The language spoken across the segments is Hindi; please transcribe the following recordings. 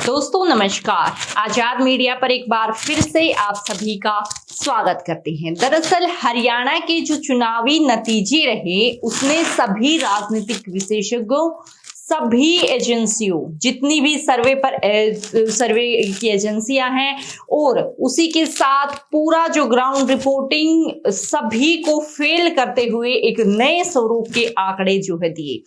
दोस्तों नमस्कार। आजाद मीडिया पर एक बार फिर से आप सभी का स्वागत करते हैं। दरअसल हरियाणा के जो चुनावी नतीजे रहे उसमें सभी राजनीतिक विशेषज्ञों, सभी एजेंसियों, जितनी भी सर्वे की एजेंसियां हैं और उसी के साथ पूरा जो ग्राउंड रिपोर्टिंग सभी को फेल करते हुए एक नए स्वरूप के आंकड़े जो है दिए।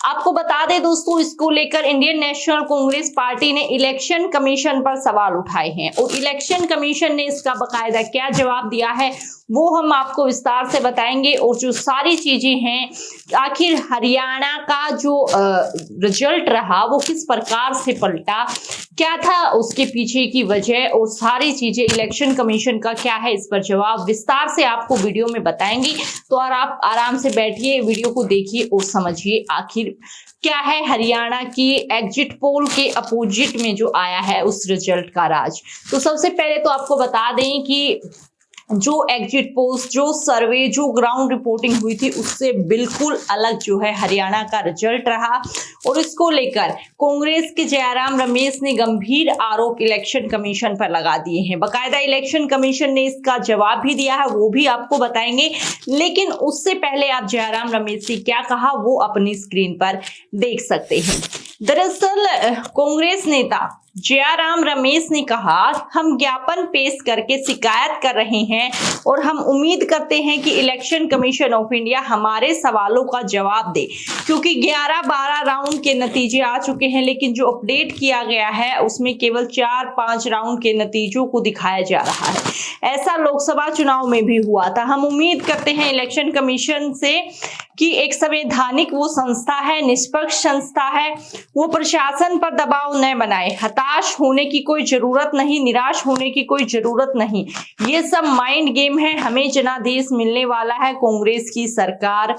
आपको बता दें दोस्तों, इसको लेकर इंडियन नेशनल कांग्रेस पार्टी ने इलेक्शन कमीशन पर सवाल उठाए हैं और इलेक्शन कमीशन ने इसका बकायदा क्या जवाब दिया है वो हम आपको विस्तार से बताएंगे। और जो सारी चीजें हैं, आखिर हरियाणा का जो रिजल्ट रहा वो किस प्रकार से पलटा, क्या था उसके पीछे की वजह और सारी चीजें इलेक्शन कमीशन का क्या है, इस पर जवाब विस्तार से आपको वीडियो में बताएंगे। तो और आप आराम से बैठिए, वीडियो को देखिए और समझिए आखिर क्या है हरियाणा की एग्जिट पोल के अपोजिट में जो आया है उस रिजल्ट का राज। तो सबसे पहले तो आपको बता दें कि जो एग्जिट पोल्स, जो सर्वे, जो ग्राउंड रिपोर्टिंग हुई थी उससे बिल्कुल अलग जो है हरियाणा का रिजल्ट रहा। और इसको लेकर कांग्रेस के जयराम रमेश ने गंभीर आरोप इलेक्शन कमीशन पर लगा दिए हैं। बकायदा इलेक्शन कमीशन ने इसका जवाब भी दिया है, वो भी आपको बताएंगे। लेकिन उससे पहले आप जयराम रमेश ने क्या कहा वो अपनी स्क्रीन पर देख सकते हैं। दरअसल कांग्रेस नेता जयराम रमेश ने कहा, हम ज्ञापन पेश करके शिकायत कर रहे हैं और हम उम्मीद करते हैं कि इलेक्शन कमीशन ऑफ इंडिया हमारे सवालों का जवाब दे, क्योंकि 11-12 राउंड के नतीजे आ चुके हैं लेकिन जो अपडेट किया गया है उसमें केवल 4-5 राउंड के नतीजों को दिखाया जा रहा है। ऐसा लोकसभा चुनाव में भी हुआ था। हम उम्मीद करते हैं इलेक्शन कमीशन से कि एक संवैधानिक वो संस्था है, निष्पक्ष संस्था है, वो प्रशासन पर दबाव न बनाए। हताश होने की कोई जरूरत नहीं, निराश होने की कोई जरूरत नहीं, ये सब माइंड गेम है। हमें जनादेश मिलने वाला है, कांग्रेस की सरकार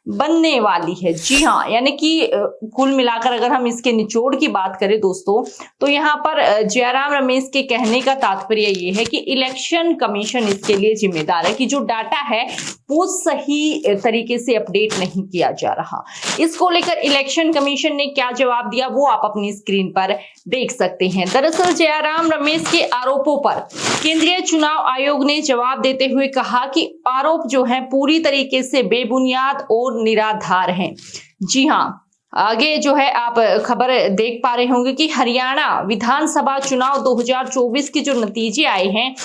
बनने वाली है। जी हाँ, यानी कि कुल मिलाकर अगर हम इसके निचोड़ की बात करें दोस्तों, तो यहाँ पर जयराम रमेश के कहने का तात्पर्य ये है कि इलेक्शन कमीशन इसके लिए जिम्मेदार है कि जो डाटा है वो सही तरीके से अपडेट नहीं किया जा रहा। इसको लेकर इलेक्शन कमीशन ने क्या जवाब दिया वो आप अपनी स्क्रीन पर देख सकते हैं। दरअसल जयराम रमेश के आरोपों पर केंद्रीय चुनाव आयोग ने जवाब देते हुए कहा कि आरोप जो है पूरी तरीके से बेबुनियाद और निराधार हैं। जी हाँ, आगे जो है आप खबर देख पा रहे होंगे कि हरियाणा विधानसभा चुनाव 2024 के जो नतीजे आए हैं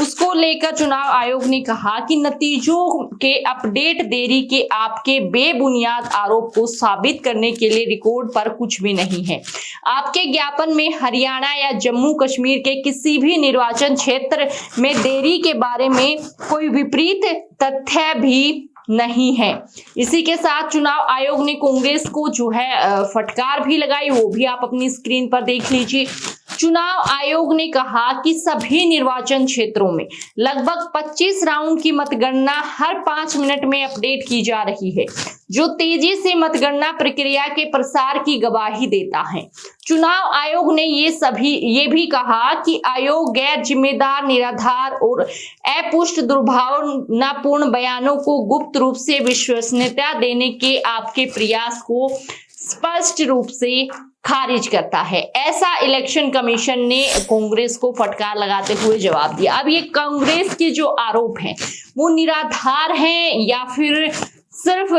उसको लेकर चुनाव आयोग ने कहा कि नतीजों के अपडेट देरी के आपके बेबुनियाद आरोप को साबित करने के लिए रिकॉर्ड पर कुछ भी नहीं है। आपके ज्ञापन में हरियाणा या जम्मू कश्मीर के किसी भी निर्वाचन क्षेत्र में देरी के बारे में कोई विपरीत तथ्य भी नहीं है। इसी के साथ चुनाव आयोग ने कांग्रेस को जो है फटकार भी लगाई, वो भी आप अपनी स्क्रीन पर देख लीजिए। चुनाव आयोग ने कहा कि सभी निर्वाचन क्षेत्रों में लगभग 25 राउंड की मतगणना हर 5 मिनट में अपडेट की जा रही है, जो तेजी से मतगणना प्रक्रिया के प्रसार की गवाही देता है। चुनाव आयोग ने ये भी कहा कि आयोग गैर जिम्मेदार, निराधार और अपुष्ट दुर्भावनापूर्ण बयानों को गुप्त रूप से विश्वसनीयता देने के आपके प्रयास को स्पष्ट रूप से खारिज करता है। ऐसा इलेक्शन कमीशन ने कांग्रेस को फटकार लगाते हुए जवाब दिया। अब ये कांग्रेस के जो आरोप हैं वो निराधार हैं या फिर सिर्फ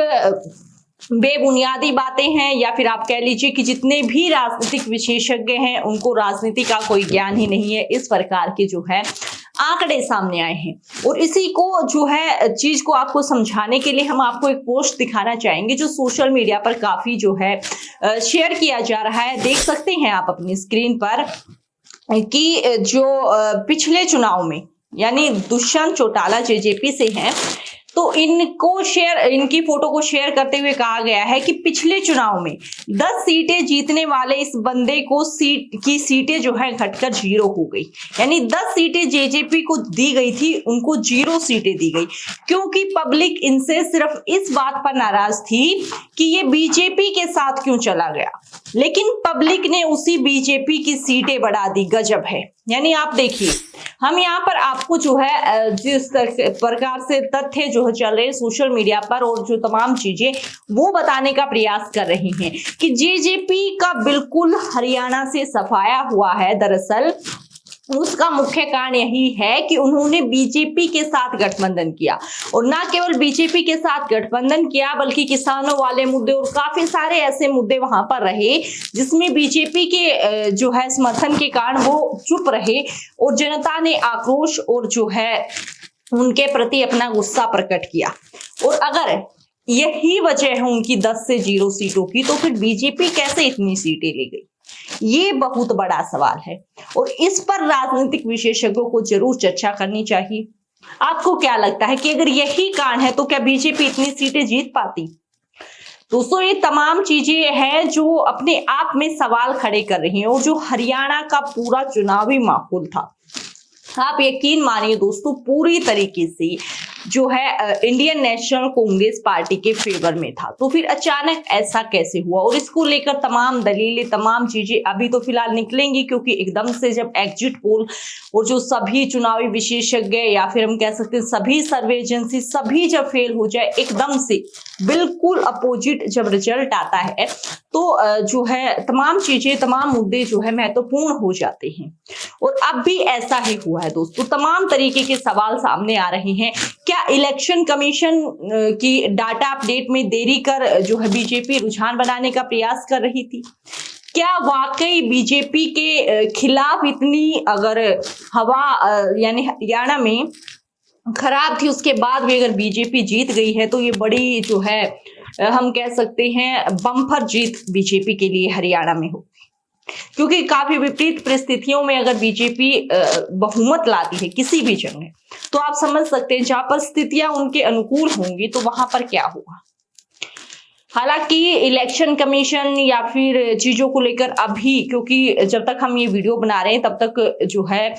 बेबुनियादी बातें हैं, या फिर आप कह लीजिए कि जितने भी राजनीतिक विशेषज्ञ हैं उनको राजनीति का कोई ज्ञान ही नहीं है। इस प्रकार के जो है आंकड़े सामने आए हैं और इसी को जो है चीज को आपको समझाने के लिए हम आपको एक पोस्ट दिखाना चाहेंगे जो सोशल मीडिया पर काफी जो है शेयर किया जा रहा है। देख सकते हैं आप अपनी स्क्रीन पर कि जो पिछले चुनाव में यानी दुष्यंत चौटाला जेजेपी से हैं, तो इनकी फोटो को शेयर करते हुए कहा गया है कि पिछले चुनाव में 10 सीटें जीतने वाले इस बंदे को सीटें जो है घटकर 0 हो गई। यानी 10 सीटें जेजेपी को दी गई थी, उनको 0 सीटें दी गई, क्योंकि पब्लिक इनसे सिर्फ इस बात पर नाराज थी कि ये बीजेपी के साथ क्यों चला गया, लेकिन पब्लिक ने उसी बीजेपी की सीटें बढ़ा दी। गजब है। यानी आप देखिए हम यहाँ पर आपको जो है जिस प्रकार से तथ्य जो चल रहे हैं सोशल मीडिया पर और जो तमाम चीजें वो बताने का प्रयास कर रहे हैं कि जेजेपी का बिल्कुल हरियाणा से सफाया हुआ है। दरअसल उसका मुख्य कारण यही है कि उन्होंने बीजेपी के साथ गठबंधन किया और ना केवल बीजेपी के साथ गठबंधन किया बल्कि किसानों वाले मुद्दे और काफी सारे ऐसे मुद्दे वहां पर रहे जिसमें बीजेपी के जो है समर्थन के कारण वो चुप रहे और जनता ने आक्रोश और जो है उनके प्रति अपना गुस्सा प्रकट किया। और अगर यही वजह है उनकी 10 से 0 सीटों की, तो फिर बीजेपी कैसे इतनी सीटें ले गई, ये बहुत बड़ा सवाल है और इस पर राजनीतिक विशेषज्ञों को जरूर चर्चा करनी चाहिए। आपको क्या लगता है कि अगर यही कारण है तो क्या बीजेपी इतनी सीटें जीत पाती? दोस्तों, ये तमाम चीजें हैं जो अपने आप में सवाल खड़े कर रही हैं और जो हरियाणा का पूरा चुनावी माहौल था, आप यकीन मानिए दोस्तों, पूरी तरीके से जो है इंडियन नेशनल कांग्रेस पार्टी के फेवर में था। तो फिर अचानक ऐसा कैसे हुआ और इसको लेकर तमाम दलीलें, तमाम चीजें अभी तो फिलहाल निकलेंगी, क्योंकि एकदम से जब एग्जिट पोल और जो सभी चुनावी विशेषज्ञ या फिर हम कह सकते हैं सभी सर्वे एजेंसी सभी जब फेल हो जाए, एकदम से बिल्कुल अपोजिट जब रिजल्ट आता है, तो जो है तमाम चीजें, तमाम मुद्दे जो है महत्वपूर्ण हो जाते हैं। और अब भी ऐसा ही हुआ है दोस्तों, तमाम तरीके के सवाल सामने आ रहे हैं। क्या इलेक्शन कमीशन की डाटा अपडेट में देरी कर जो है बीजेपी रुझान बनाने का प्रयास कर रही थी? क्या वाकई बीजेपी के खिलाफ इतनी अगर हवा यानी हरियाणा में खराब थी, उसके बाद भी अगर बीजेपी जीत गई है तो ये बड़ी जो है हम कह सकते हैं बम्पर जीत बीजेपी के लिए हरियाणा में हो, क्योंकि काफी विपरीत परिस्थितियों में अगर बीजेपी बहुमत लाती है किसी भी जगह, तो आप समझ सकते हैं जहां पर स्थितियां उनके अनुकूल होंगी तो वहां पर क्या होगा। हालांकि इलेक्शन कमीशन या फिर चीजों को लेकर अभी, क्योंकि जब तक हम ये वीडियो बना रहे हैं तब तक जो है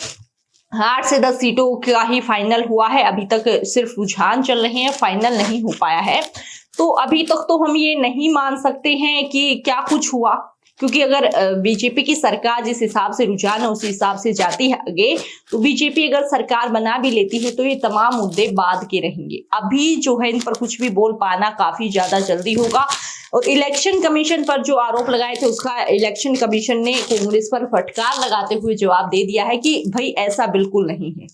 8 से 10 सीटों का ही फाइनल हुआ है, अभी तक सिर्फ रुझान चल रहे हैं, फाइनल नहीं हो पाया है। तो अभी तक तो हम ये नहीं मान सकते हैं कि क्या कुछ हुआ, क्योंकि अगर बीजेपी की सरकार जिस हिसाब से रुझान है उस हिसाब से जाती है आगे, तो बीजेपी अगर सरकार बना भी लेती है तो ये तमाम मुद्दे बाद के रहेंगे। अभी जो है इन पर कुछ भी बोल पाना काफी ज्यादा जल्दी होगा। और इलेक्शन कमीशन पर जो आरोप लगाए थे उसका इलेक्शन कमीशन ने कांग्रेस पर फटकार लगाते हुए जवाब दे दिया है कि भाई ऐसा बिल्कुल नहीं है,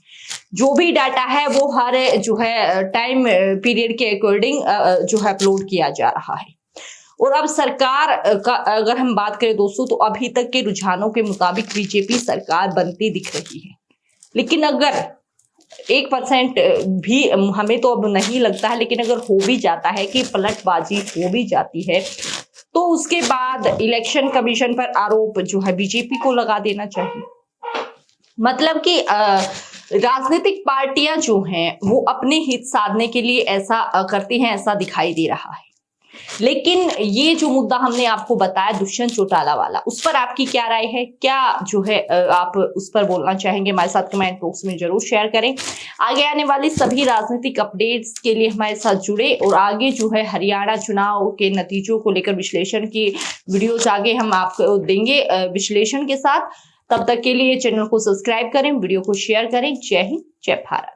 जो भी डाटा है वो हर जो है टाइम पीरियड के अकॉर्डिंग जो है अपलोड किया जा रहा है। और अब सरकार का अगर हम बात करें दोस्तों, तो अभी तक के रुझानों के मुताबिक बीजेपी सरकार बनती दिख रही है, लेकिन अगर 1% भी हमें तो अब नहीं लगता है, लेकिन अगर हो भी जाता है कि पलटबाजी हो भी जाती है, तो उसके बाद इलेक्शन कमीशन पर आरोप जो है बीजेपी को लगा देना चाहिए। मतलब कि राजनीतिक पार्टियां जो हैं वो अपने हित साधने के लिए ऐसा करती हैं, ऐसा दिखाई दे रहा है। लेकिन ये जो मुद्दा हमने आपको बताया दुष्यंत चौटाला वाला, उस पर आपकी क्या राय है? क्या जो है आप उस पर बोलना चाहेंगे? हमारे साथ कमेंट बॉक्स में जरूर शेयर करें। आगे आने वाली सभी राजनीतिक अपडेट्स के लिए हमारे साथ जुड़े और आगे जो है हरियाणा चुनाव के नतीजों को लेकर विश्लेषण की वीडियोज आगे हम आपको देंगे विश्लेषण के साथ। तब तक के लिए चैनल को सब्सक्राइब करें, वीडियो को शेयर करें। जय हिंद, जय भारत।